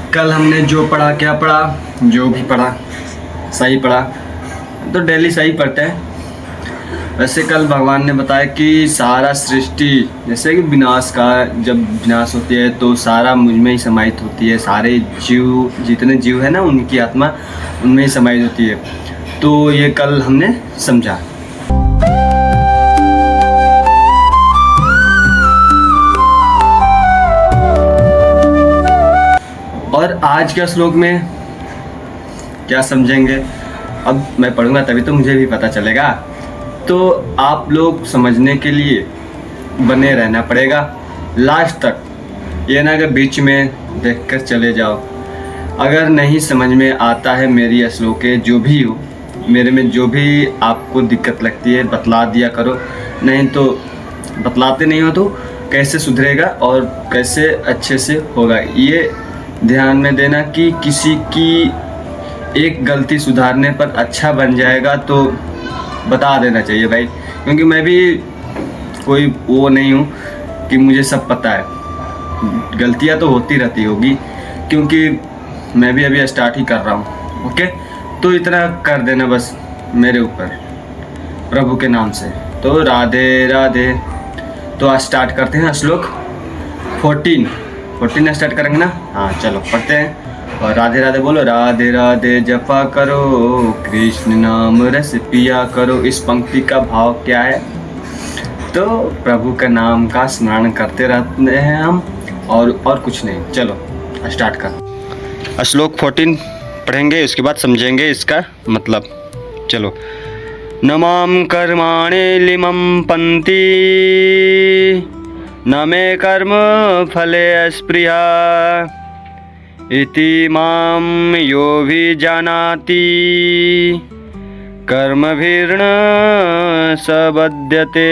कल हमने जो पढ़ा, क्या पढ़ा, जो भी पढ़ा सही पढ़ा, तो डेली सही पढ़ते हैं। वैसे कल भगवान ने बताया कि सारा सृष्टि, जैसे कि विनाश का, जब विनाश होती है तो सारा मुझ में ही समाहित होती है। सारे जीव, जितने जीव है ना, उनकी आत्मा उनमें ही समाहित होती है। तो ये कल हमने समझा। और आज के श्लोक में क्या समझेंगे, अब मैं पढ़ूंगा तभी तो मुझे भी पता चलेगा। तो आप लोग समझने के लिए बने रहना पड़ेगा लास्ट तक, ये ना कि बीच में देखकर चले जाओ। अगर नहीं समझ में आता है मेरी श्लोकें, जो भी हो, मेरे में जो भी आपको दिक्कत लगती है बतला दिया करो। नहीं तो बतलाते नहीं हो तो कैसे सुधरेगा और कैसे अच्छे से होगा, ये ध्यान में देना कि किसी की एक गलती सुधारने पर अच्छा बन जाएगा तो बता देना चाहिए भाई। क्योंकि मैं भी कोई वो नहीं हूँ कि मुझे सब पता है, गलतियाँ तो होती रहती होगी, क्योंकि मैं भी अभी स्टार्ट ही कर रहा हूँ। ओके, तो इतना कर देना बस मेरे ऊपर प्रभु के नाम से। तो राधे राधे। तो आज स्टार्ट करते हैं श्लोक 14 स्टार्ट करेंगे ना। हाँ चलो पढ़ते हैं और राधे राधे बोलो। राधे राधे जपा करो, कृष्ण नाम रस पिया करो। इस पंक्ति का भाव क्या है, तो प्रभु का नाम का स्मरण करते रहते हैं हम, और कुछ नहीं। चलो स्टार्ट कर। श्लोक 14 पढ़ेंगे, उसके बाद समझेंगे इसका मतलब। चलो। नमाम कर्माणि लिमं पंती, न मे कर्म फले स्पृहा, इति मां योऽभिजानाति, कर्मभिर्न सबध्यते।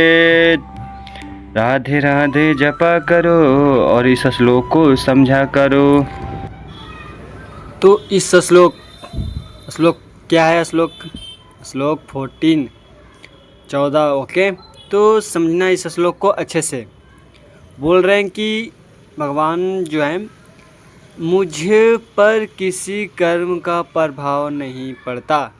राधे राधे जपा करो और इस श्लोक को समझा करो। तो इस श्लोक क्या है, श्लोक 14 ओके। तो समझना इस श्लोक को अच्छे से। बोल रहे हैं कि भगवान जो है, मुझ पर किसी कर्म का प्रभाव नहीं पड़ता।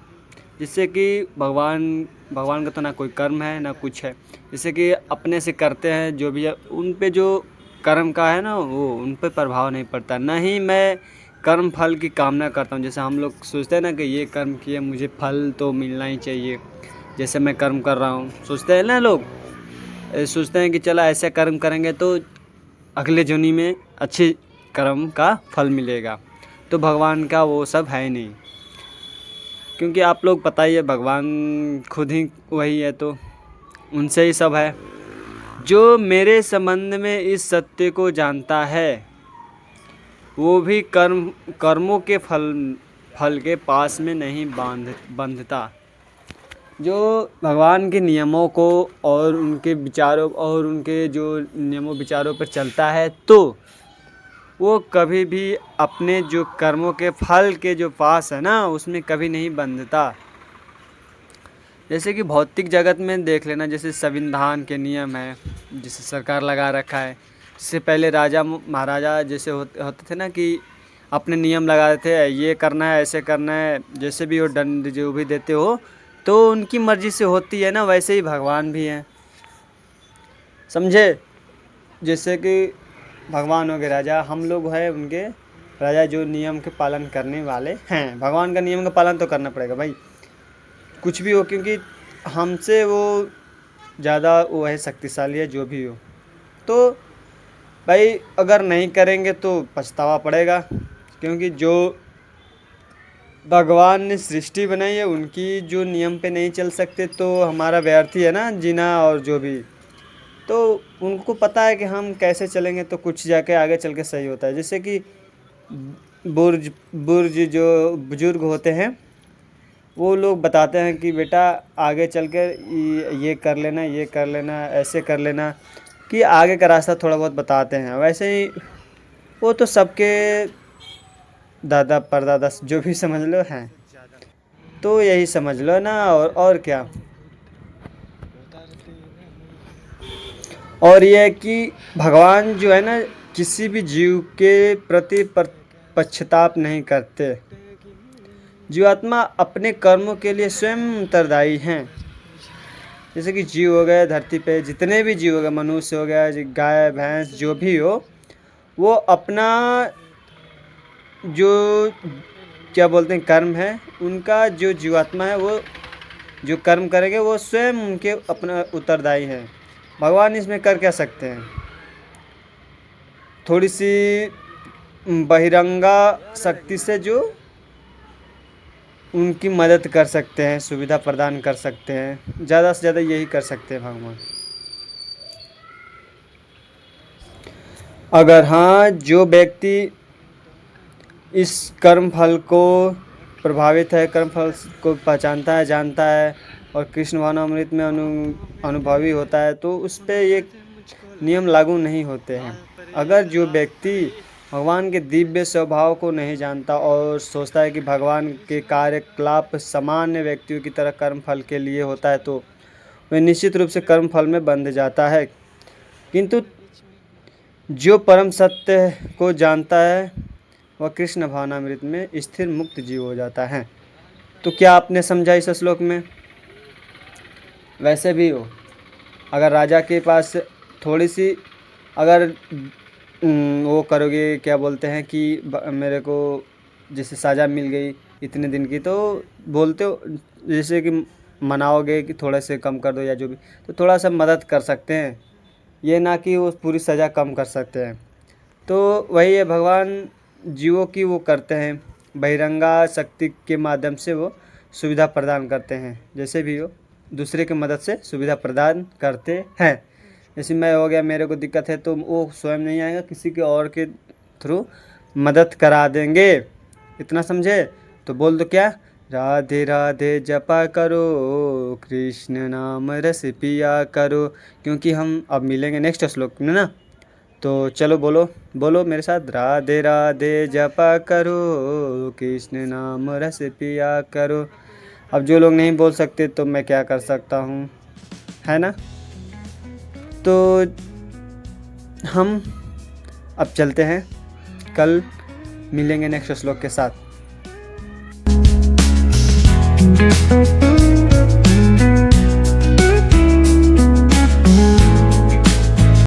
जिससे कि भगवान का तो ना कोई कर्म है ना कुछ है। जैसे कि अपने से करते हैं जो भी है, उन पे जो कर्म का है ना, वो उन पे प्रभाव नहीं पड़ता। ना ही मैं कर्म फल की कामना करता हूँ। जैसे हम लोग सोचते हैं ना कि ये कर्म किए, मुझे फल तो मिलना ही चाहिए। जैसे मैं कर्म कर रहा हूँ, सोचते हैं ना लोग, सोचते हैं कि चला ऐसे कर्म करेंगे तो अगले जन्म में अच्छे कर्म का फल मिलेगा। तो भगवान का वो सब है नहीं, क्योंकि आप लोग पता ही है भगवान खुद ही वही है, तो उनसे ही सब है। जो मेरे संबंध में इस सत्य को जानता है, वो भी कर्मों के फल के पास में नहीं बंधता। जो भगवान के नियमों को और उनके विचारों और उनके जो नियमों विचारों पर चलता है, तो वो कभी भी अपने जो कर्मों के फल के जो पास है ना, उसमें कभी नहीं बंधता। जैसे कि भौतिक जगत में देख लेना, जैसे संविधान के नियम है, जैसे सरकार लगा रखा है। इससे पहले राजा महाराजा जैसे होते थे ना, कि अपने नियम लगा देते हैं, ये करना है, ऐसे करना है। जैसे भी वो दंड जो भी देते हो, तो उनकी मर्जी से होती है ना। वैसे ही भगवान भी हैं, समझे। जैसे कि भगवान हो गए राजा, हम लोग है उनके राजा, जो नियम के पालन करने वाले हैं। भगवान का नियम का पालन तो करना पड़ेगा भाई, कुछ भी हो, क्योंकि हमसे वो ज़्यादा वो है, शक्तिशाली है, जो भी हो। तो भाई अगर नहीं करेंगे तो पछतावा पड़ेगा, क्योंकि जो भगवान ने सृष्टि बनाई है, उनकी जो नियम पे नहीं चल सकते तो हमारा व्यर्थ ही है ना जीना। और जो भी, तो उनको पता है कि हम कैसे चलेंगे तो कुछ जाके आगे चल के सही होता है। जैसे कि बुर्ज जो बुजुर्ग होते हैं, वो लोग बताते हैं कि बेटा आगे चल कर ये कर लेना, ये कर लेना, ऐसे कर लेना, कि आगे का रास्ता थोड़ा बहुत बताते हैं। वैसे ही वो तो सबके दादा परदादा जो भी समझ लो हैं, तो यही समझ लो ना। और क्या। और ये है कि भगवान जो है ना, किसी भी जीव के प्रति पश्चाताप नहीं करते। जीवात्मा अपने कर्मों के लिए स्वयं उत्तरदायी हैं। जैसे कि जीव हो गए, धरती पे जितने भी जीव हो गए, मनुष्य हो गया, गाय भैंस जो भी हो, वो अपना जो क्या बोलते हैं कर्म है, उनका जो जीवात्मा है वो जो कर्म करेंगे वो स्वयं उनके अपना उत्तरदायी हैं। भगवान इसमें कर क्या सकते हैं? थोड़ी सी बहिरंगा शक्ति से जो उनकी मदद कर सकते हैं, सुविधा प्रदान कर सकते हैं, ज़्यादा से ज़्यादा यही कर सकते हैं भगवान। अगर हाँ, जो व्यक्ति इस कर्म फल को प्रभावित है, कर्म फल को पहचानता है, जानता है और कृष्ण भावनामृत में अनुभवी होता है, तो उस पर ये नियम लागू नहीं होते हैं। अगर जो व्यक्ति भगवान के दिव्य स्वभाव को नहीं जानता और सोचता है कि भगवान के कार्यकलाप सामान्य व्यक्तियों की तरह कर्म फल के लिए होता है, तो वह निश्चित रूप से कर्म फल में बंध जाता है। किंतु जो परम सत्य को जानता है वह कृष्ण भावनामृत में स्थिर मुक्त जीव हो जाता है। तो क्या आपने समझा इस श्लोक में? वैसे भी हो, अगर राजा के पास थोड़ी सी अगर वो करोगे, क्या बोलते हैं कि मेरे को जैसे सज़ा मिल गई इतने दिन की, तो बोलते हो जैसे कि मनाओगे कि थोड़ा से कम कर दो या जो भी, तो थोड़ा सा मदद कर सकते हैं, ये ना कि वो पूरी सज़ा कम कर सकते हैं। तो वही है, भगवान जीवों की वो करते हैं, बहिरंगा शक्ति के माध्यम से वो सुविधा प्रदान करते हैं। जैसे भी हो, दूसरे की मदद से सुविधा प्रदान करते हैं। जैसे मैं हो गया, मेरे को दिक्कत है, तो वो स्वयं नहीं आएगा, किसी के और के थ्रू मदद करा देंगे। इतना समझे? तो बोल दो क्या? राधे राधे जपा करो, कृष्ण नाम रस पिया करो। क्योंकि हम अब मिलेंगे नेक्स्ट श्लोक में ना, तो चलो बोलो बोलो मेरे साथ, राधे राधे जपा करो, कृष्ण नाम रस पिया करो। अब जो लोग नहीं बोल सकते तो मैं क्या कर सकता हूँ, है ना? तो हम अब चलते हैं, कल मिलेंगे नेक्स्ट श्लोक के साथ।